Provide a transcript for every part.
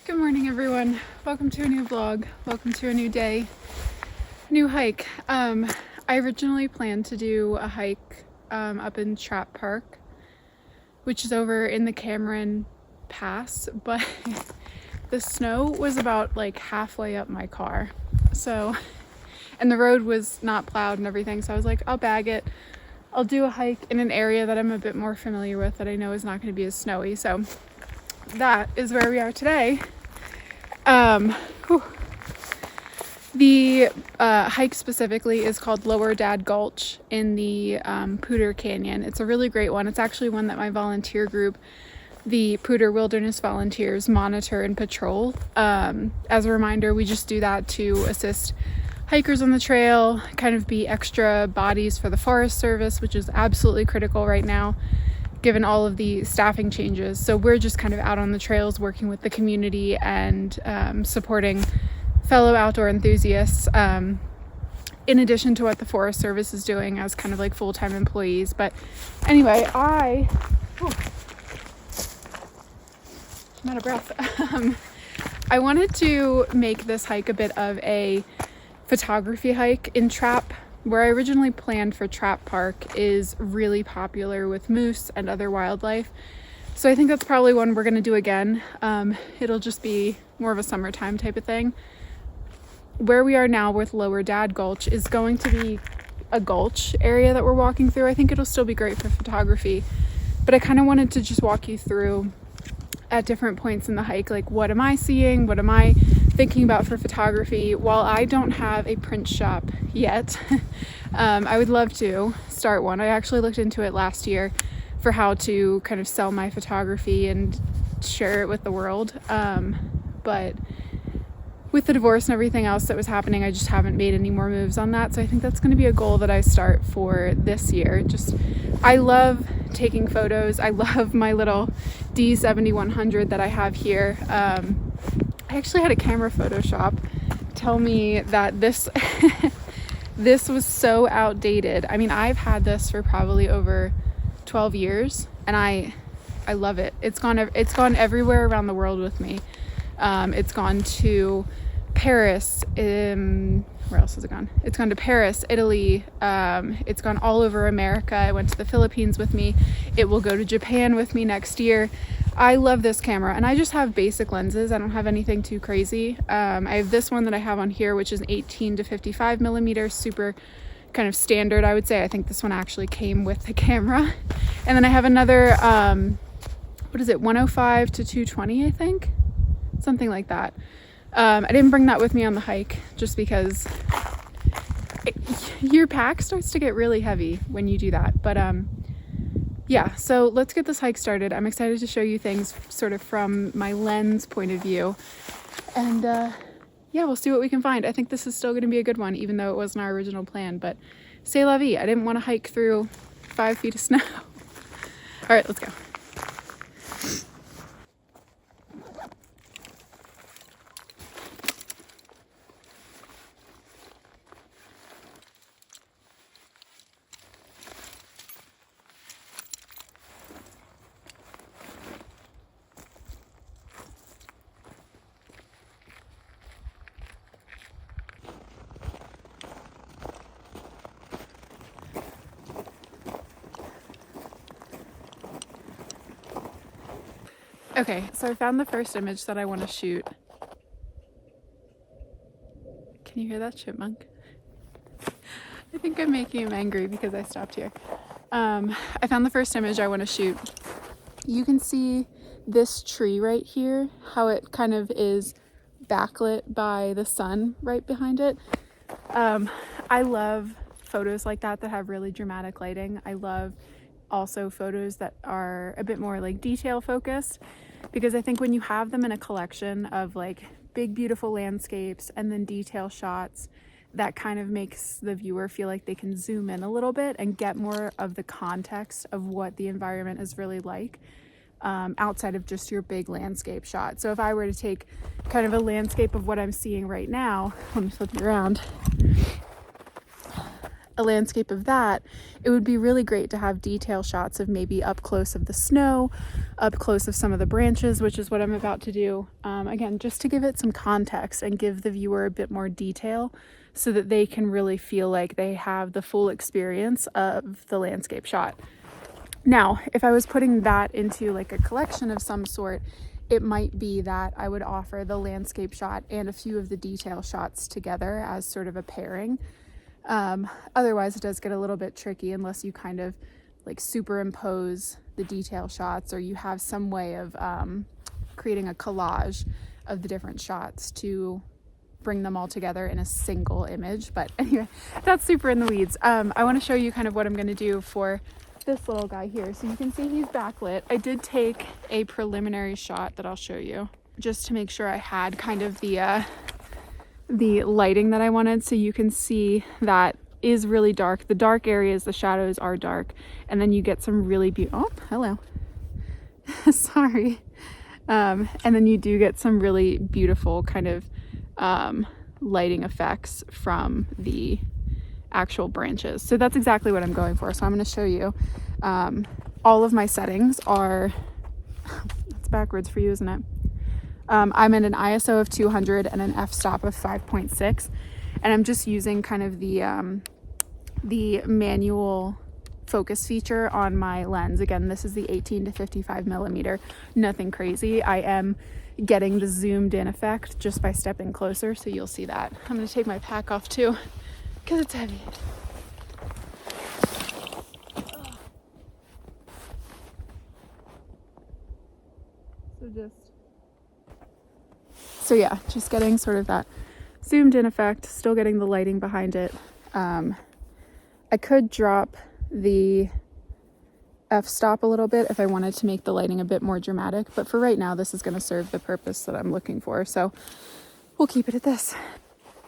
Good morning, everyone. Welcome to a new vlog. Welcome to a new day, new hike. I originally planned to do a hike up in Trap Park, which is over in the Cameron Pass, but the snow was about like halfway up my car. And the road was not plowed and everything, so I was like, I'll bag it. I'll do a hike in an area that I'm a bit more familiar with, that I know is not going to be as snowy. So that is where we are today. The hike specifically is called Lower Dad Gulch in the Poudre Canyon. It's a really great one. It's actually one that my volunteer group, the Poudre Wilderness Volunteers, monitor and patrol. As a reminder, we just do that to assist hikers on the trail, kind of be extra bodies for the Forest Service, which is absolutely critical right now given all of the staffing changes. So we're just kind of out on the trails working with the community and supporting fellow outdoor enthusiasts, in addition to what the Forest Service is doing as kind of like full-time employees. But anyway, I'm out of breath. I wanted to make this hike a bit of a photography hike in Trap. Where I originally planned for Trap Park is really popular with moose and other wildlife. So I think that's probably one we're going to do again. It'll just be more of a summertime type of thing. Where we are now with Lower Dad Gulch is going to be a gulch area that we're walking through. I think it'll still be great for photography, but I kind of wanted to just walk you through at different points in the hike, like what am I seeing, what am I thinking about for photography. While I don't have a print shop yet, I would love to start one. I actually looked into it last year for how to kind of sell my photography and share it with the world, but with the divorce and everything else that was happening, I just haven't made any more moves on that. So I think that's going to be a goal that I start for this year. I love taking photos. I love my little D7100 that I have here. I actually had a camera photo shop tell me that this this was so outdated. I mean, I've had this for probably over 12 years and I love it. It's gone everywhere around the world with me. It's gone to Paris. Where else has it gone? It's gone to Paris, Italy. It's gone all over America. I went to the Philippines with me. It will go to Japan with me next year. I love this camera, and I just have basic lenses. I don't have anything too crazy. I have this one that I have on here, which is an 18 to 55 millimeter, super kind of standard, I would say. I think this one actually came with the camera. And then I have another, 105 to 220, I think. Something like that. I didn't bring that with me on the hike just because your pack starts to get really heavy when you do that. But yeah, so let's get this hike started. I'm excited to show you things sort of from my lens point of view. And yeah, we'll see what we can find. I think this is still going to be a good one, even though it wasn't our original plan. But c'est la vie. I didn't want to hike through 5 feet of snow. All right, let's go. Okay, so I found the first image that I want to shoot. Can you hear that chipmunk? I think I'm making him angry because I stopped here. I found the first image I want to shoot. You can see this tree right here, how it kind of is backlit by the sun right behind it. I love photos like that have really dramatic lighting. I love also photos that are a bit more like detail focused, because I think when you have them in a collection of like big beautiful landscapes and then detail shots, that kind of makes the viewer feel like they can zoom in a little bit and get more of the context of what the environment is really like, outside of just your big landscape shot. So if I were to take kind of a landscape of what I'm seeing right now, let me flip it around. a landscape of that, it would be really great to have detail shots of maybe up close of the snow, up close of some of the branches, which is what I'm about to do. Again, just to give it some context and give the viewer a bit more detail so that they can really feel like they have the full experience of the landscape shot. Now, if I was putting that into like a collection of some sort, it might be that I would offer the landscape shot and a few of the detail shots together as sort of a pairing. Otherwise, it does get a little bit tricky unless you kind of like superimpose the detail shots, or you have some way of creating a collage of the different shots to bring them all together in a single image. But anyway, that's super in the weeds. I want to show you kind of what I'm going to do for this little guy here. So you can see he's backlit. I did take a preliminary shot that I'll show you just to make sure I had kind of the lighting that I wanted. So you can see that is really dark. The dark areas, the shadows are dark, and then you get some really beautiful, oh, hello. Sorry. And then you do get some really beautiful kind of lighting effects from the actual branches. So that's exactly what I'm going for. So I'm going to show you all of my settings are that's backwards for you, isn't it? I'm in an ISO of 200 and an f-stop of 5.6, and I'm just using kind of the manual focus feature on my lens. Again, this is the 18 to 55 millimeter, nothing crazy. I am getting the zoomed in effect just by stepping closer, so you'll see that. I'm going to take my pack off too because it's heavy. So yeah, just getting sort of that zoomed in effect, still getting the lighting behind it. I could drop the f-stop a little bit if I wanted to make the lighting a bit more dramatic, but for right now this is going to serve the purpose that I'm looking for, so we'll keep it at this.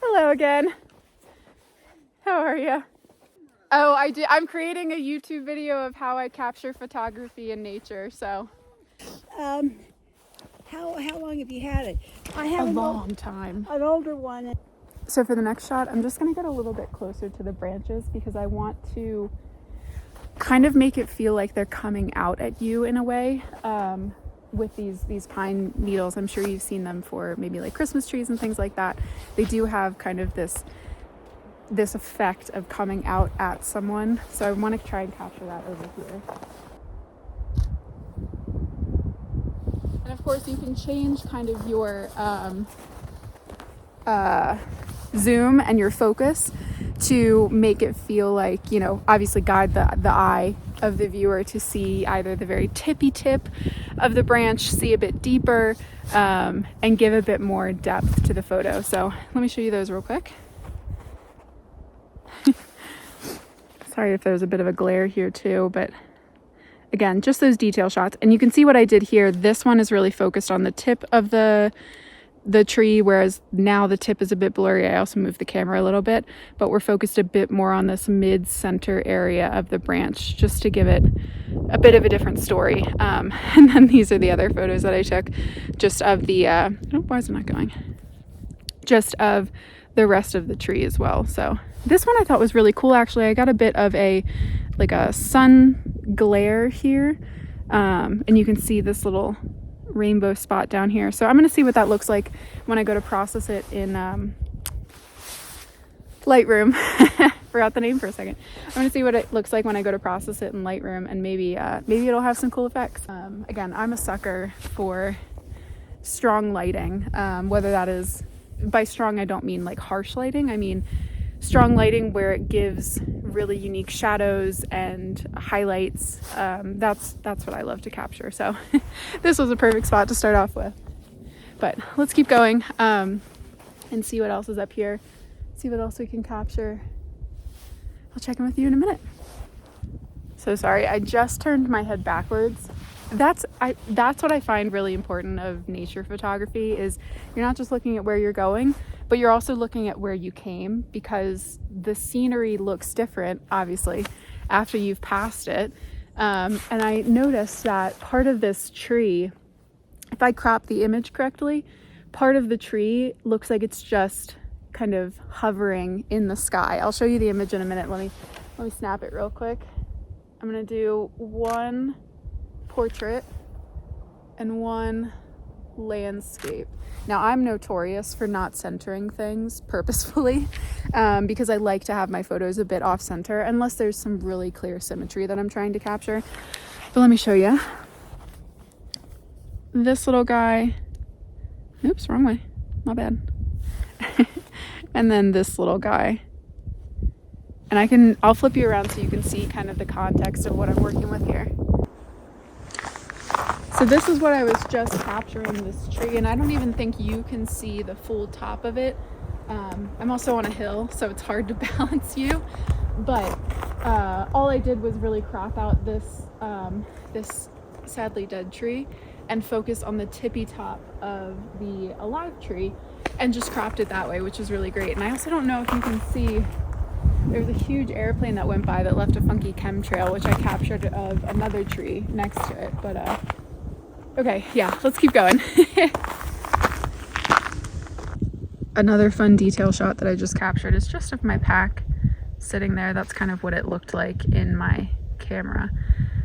Hello again. How are you? Oh, I'm creating a YouTube video of how I capture photography in nature, so. How long have you had it? I have a long time. An older one. So for the next shot, I'm just going to get a little bit closer to the branches because I want to kind of make it feel like they're coming out at you in a way, with these pine needles. I'm sure you've seen them for maybe like Christmas trees and things like that. They do have kind of this effect of coming out at someone. So I want to try and capture that over here. And of course you can change kind of your zoom and your focus to make it feel like, you know, obviously guide the eye of the viewer to see either the very tippy tip of the branch, see a bit deeper, and give a bit more depth to the photo. So let me show you those real quick. Sorry if there's a bit of a glare here too, but again, just those detail shots. And you can see what I did here. This one is really focused on the tip of the tree, whereas now the tip is a bit blurry. I also moved the camera a little bit, but we're focused a bit more on this mid-center area of the branch just to give it a bit of a different story. And then these are the other photos that I took just of the oh, why is it not going? Just of the rest of the tree as well. So this one I thought was really cool. Actually, I got a bit of a sun glare here, and you can see this little rainbow spot down here. So I'm going to see what that looks like when I go to process it in Lightroom. Forgot the name for a second. I'm going to see what it looks like when I go to process it in Lightroom, and maybe it'll have some cool effects. Again, I'm a sucker for strong lighting, whether that is, by strong I don't mean like harsh lighting, I mean strong lighting where it gives really unique shadows and highlights. That's what I love to capture. So this was a perfect spot to start off with. But let's keep going and see what else is up here. See what else we can capture. I'll check in with you in a minute. So sorry, I just turned my head backwards. That's what I find really important of nature photography, is you're not just looking at where you're going, but you're also looking at where you came, because the scenery looks different, obviously, after you've passed it. And I noticed that part of this tree, if I crop the image correctly, part of the tree looks like it's just kind of hovering in the sky. I'll show you the image in a minute. Let me snap it real quick. I'm gonna do one portrait and one landscape. Now, I'm notorious for not centering things purposefully because I like to have my photos a bit off center unless there's some really clear symmetry that I'm trying to capture. But let me show you. This little guy, oops, wrong way, my bad. And then this little guy. And I'll flip you around so you can see kind of the context of what I'm working with here. So this is what I was just capturing, this tree, and I don't even think you can see the full top of it. I'm also on a hill, so it's hard to balance you, but all I did was really crop out this sadly dead tree and focus on the tippy top of the alive tree and just cropped it that way, which was really great. And I also don't know if you can see, there was a huge airplane that went by that left a funky chemtrail, which I captured of another tree next to it. But okay, yeah, let's keep going. Another fun detail shot that I just captured is just of my pack sitting there. That's kind of what it looked like in my camera.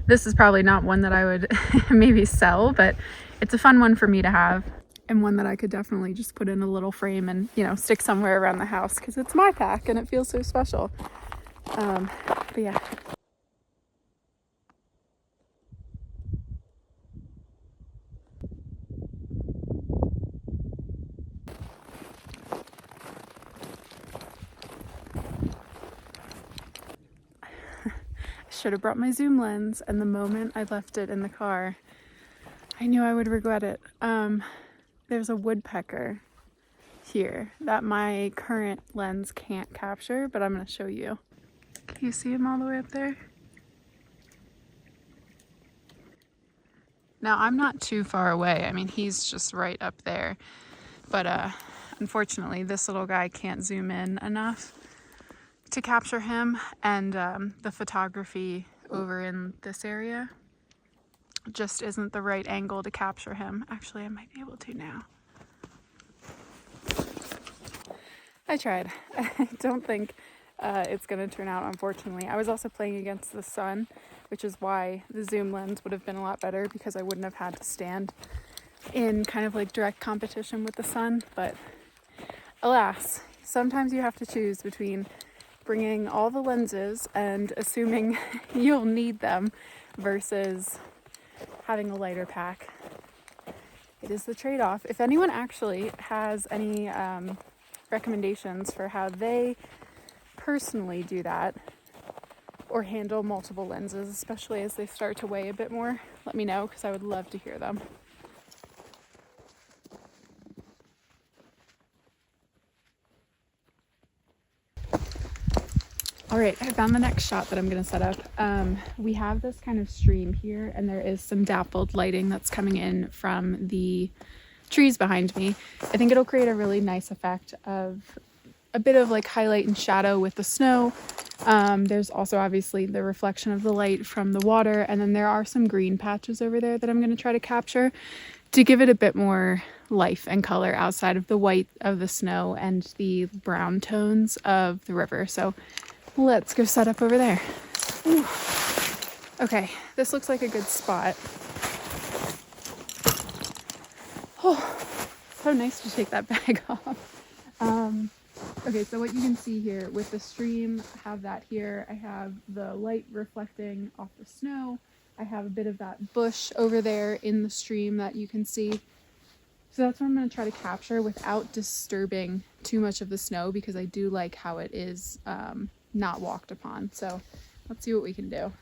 This is probably not one that I would maybe sell, but it's a fun one for me to have, and one that I could definitely just put in a little frame and, you know, stick somewhere around the house because it's my pack and it feels so special. But yeah. Should have brought my zoom lens, and the moment I left it in the car, I knew I would regret it. There's a woodpecker here that my current lens can't capture, but I'm going to show you. Can you see him all the way up there? Now, I'm not too far away. I mean, he's just right up there, but unfortunately, this little guy can't zoom in enough to capture him, and the photography over in this area just isn't the right angle to capture him. Actually, I might be able to now. I tried. I don't think it's going to turn out, unfortunately. I was also playing against the sun, which is why the zoom lens would have been a lot better, because I wouldn't have had to stand in kind of like direct competition with the sun. But alas, sometimes you have to choose between bringing all the lenses and assuming you'll need them versus having a lighter pack. It is the trade-off. If anyone actually has any recommendations for how they personally do that or handle multiple lenses, especially as they start to weigh a bit more, let me know, because I would love to hear them. All right, I found the next shot that I'm going to set up. We have this kind of stream here, and there is some dappled lighting that's coming in from the trees behind me. I think it'll create a really nice effect of a bit of like highlight and shadow with the snow. There's also obviously the reflection of the light from the water, and then there are some green patches over there that I'm going to try to capture to give it a bit more life and color outside of the white of the snow and the brown tones of the river. So let's go set up over there. Ooh. Okay, this looks like a good spot. Oh, so nice to take that bag off. Okay, so what you can see here with the stream, I have that here. I have the light reflecting off the snow. I have a bit of that bush over there in the stream that you can see. So that's what I'm going to try to capture without disturbing too much of the snow, because I do like how it is not walked upon. So let's see what we can do.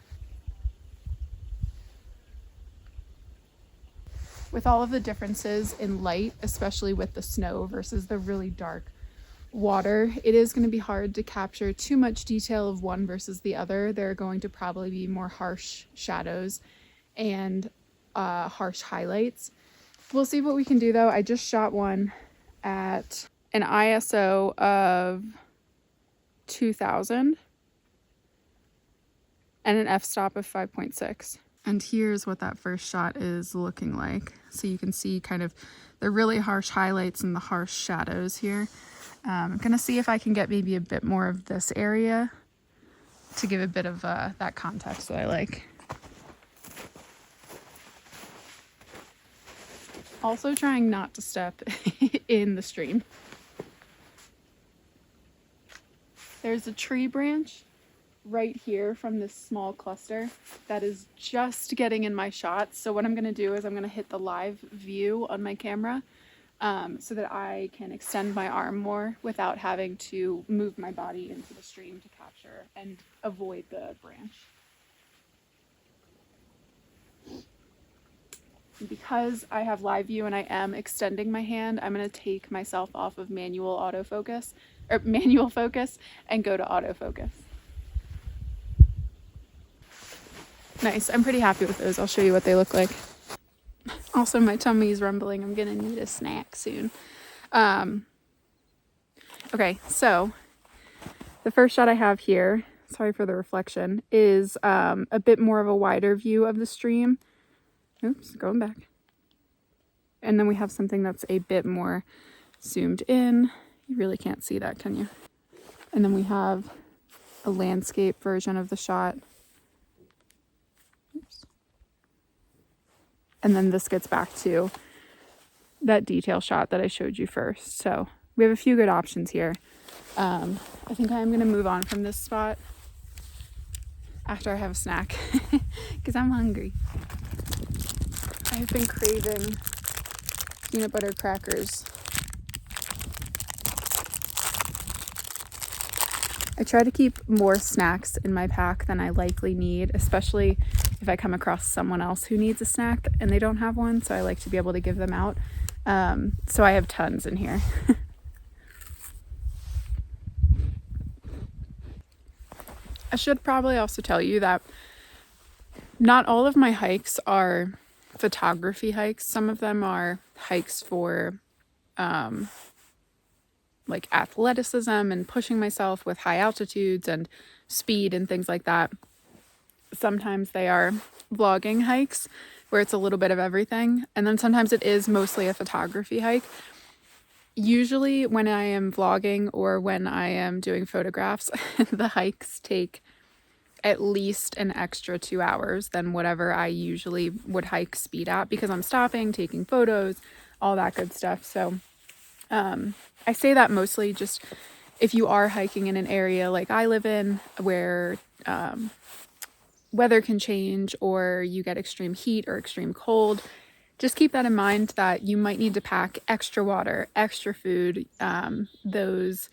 With all of the differences in light, especially with the snow versus the really dark water, it is going to be hard to capture too much detail of one versus the other. There are going to probably be more harsh shadows and harsh highlights. We'll see what we can do though. I just shot one at an ISO of 2000 and an f-stop of 5.6. And here's what that first shot is looking like. So you can see kind of the really harsh highlights and the harsh shadows here. I'm gonna see if I can get maybe a bit more of this area to give a bit of that context that I like. Also trying not to step in the stream. There's a tree branch right here from this small cluster that is just getting in my shots. So what I'm gonna do is I'm gonna hit the live view on my camera so that I can extend my arm more without having to move my body into the stream to capture and avoid the branch. Because I have live view and I am extending my hand, I'm going to take myself off of manual autofocus or manual focus and go to autofocus. Nice. I'm pretty happy with those. I'll show you what they look like. Also, my tummy is rumbling. I'm going to need a snack soon. Okay, so the first shot I have here, sorry for the reflection, is a bit more of a wider view of the stream. Oops, going back. And then we have something that's a bit more zoomed in. You really can't see that, can you? And then we have a landscape version of the shot. Oops. And then this gets back to that detail shot that I showed you first. So we have a few good options here. I think I'm gonna move on from this spot after I have a snack because I'm hungry. I've been craving peanut butter crackers. I try to keep more snacks in my pack than I likely need, especially if I come across someone else who needs a snack and they don't have one, so I like to be able to give them out. So I have tons in here. I should probably also tell you that not all of my hikes are photography hikes. Some of them are hikes for like athleticism and pushing myself with high altitudes and speed and things like that. Sometimes they are vlogging hikes where it's a little bit of everything, and then sometimes it is mostly a photography hike. Usually when I am vlogging or when I am doing photographs, the hikes take at least an extra 2 hours than whatever I usually would hike speed at, because I'm stopping, taking photos, all that good stuff. So I say that mostly just if you are hiking in an area like I live in where weather can change or you get extreme heat or extreme cold, just keep that in mind that you might need to pack extra water, extra food, those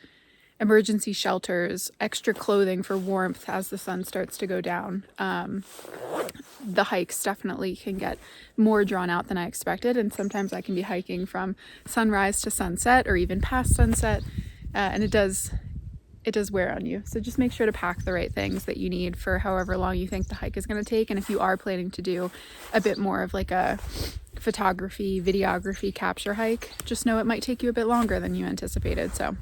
emergency shelters, extra clothing for warmth as the sun starts to go down. The hikes definitely can get more drawn out than I expected, and sometimes I can be hiking from sunrise to sunset or even past sunset, and it does wear on you. So just make sure to pack the right things that you need for however long you think the hike is going to take. And if you are planning to do a bit more of like a photography, videography capture hike, just know it might take you a bit longer than you anticipated. So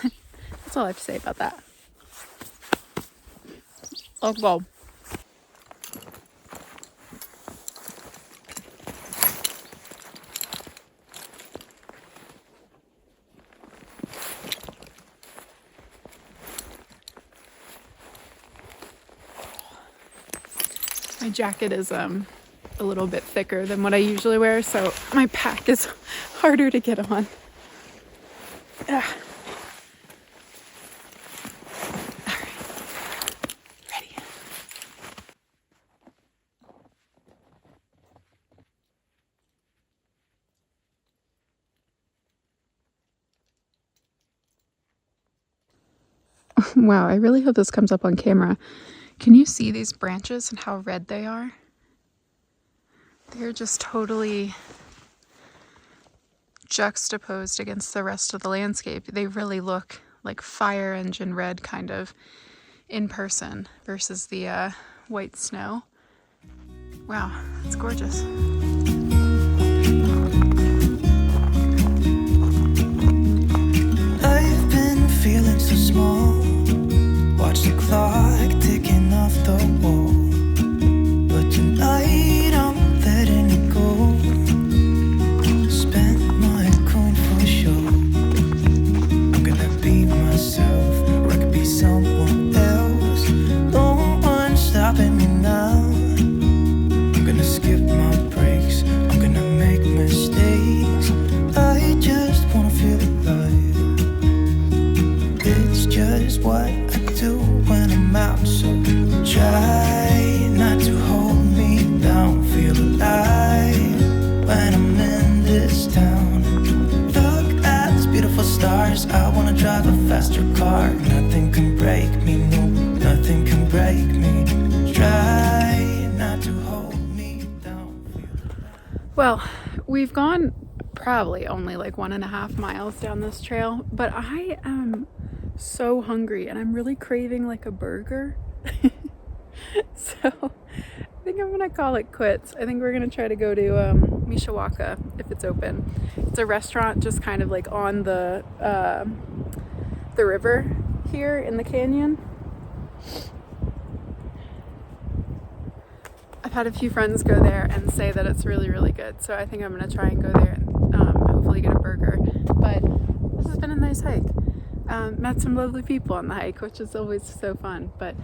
that's all I have to say about that. Let's go. My jacket is a little bit thicker than what I usually wear, so my pack is harder to get on. All right, ready. Wow, I really hope this comes up on camera. Can you see these branches and how red they are? They're just totally juxtaposed against the rest of the landscape. They really look like fire engine red kind of in person versus the white snow. Wow, that's gorgeous. I've been feeling so small. Watch the clock ticking off the wall. But tonight I'm letting it go. Spent my coin for sure. faster car. Nothing can break me, no, nothing can break me. Try not to hold me down. Well, we've gone probably only like 1.5 miles down this trail, but I am so hungry and I'm really craving like a burger. So I think I'm gonna call it quits. I think we're gonna try to go to Mishawaka if it's open. It's a restaurant just kind of like on the river here in the canyon. I've had a few friends go there and say that it's really, really good. So I think I'm gonna try and go there and hopefully get a burger. But this has been a nice hike. Met some lovely people on the hike, which is always so fun. But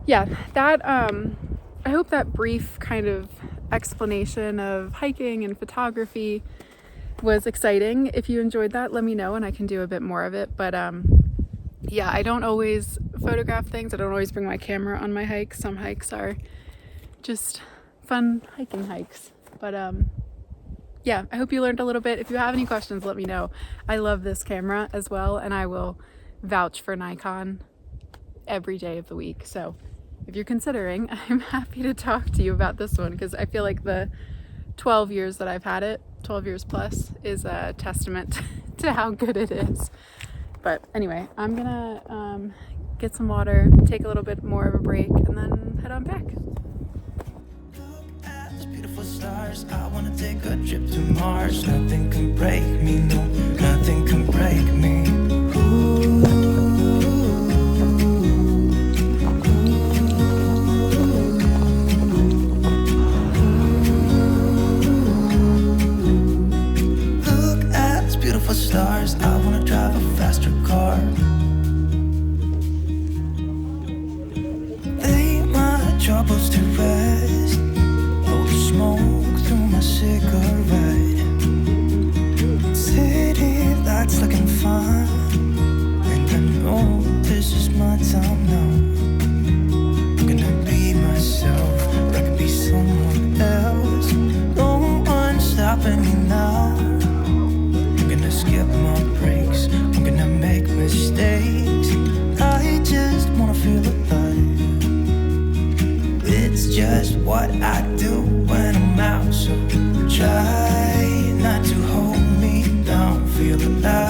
yeah, that I hope that brief kind of explanation of hiking and photography was exciting. If you enjoyed that, let me know and I can do a bit more of it. But yeah, I don't always photograph things. I don't always bring my camera on my hikes. Some hikes are just fun hiking hikes. But yeah, I hope you learned a little bit. If you have any questions, let me know. I love this camera as well, and I will vouch for Nikon every day of the week. So if you're considering, I'm happy to talk to you about this one because I feel like the 12 years that I've had it, 12 years plus, is a testament to how good it is. But anyway, I'm gonna get some water, take a little bit more of a break, and then head on back. Beautiful stars, I wanna take a trip to Mars. Nothing can break me, no, nothing can break me. Look at these beautiful stars, I wanna drive a faster car. Lay my troubles to rest, smoke through my cigarette. City lights looking fine, and I know this is my time now. I'm gonna be myself, or I could be someone else. No one's stopping me now. I'm gonna skip my breaks, I'm gonna make mistakes. I just wanna feel alive. It's just what I do when I'm out, so try not to hold me down. Feel alive.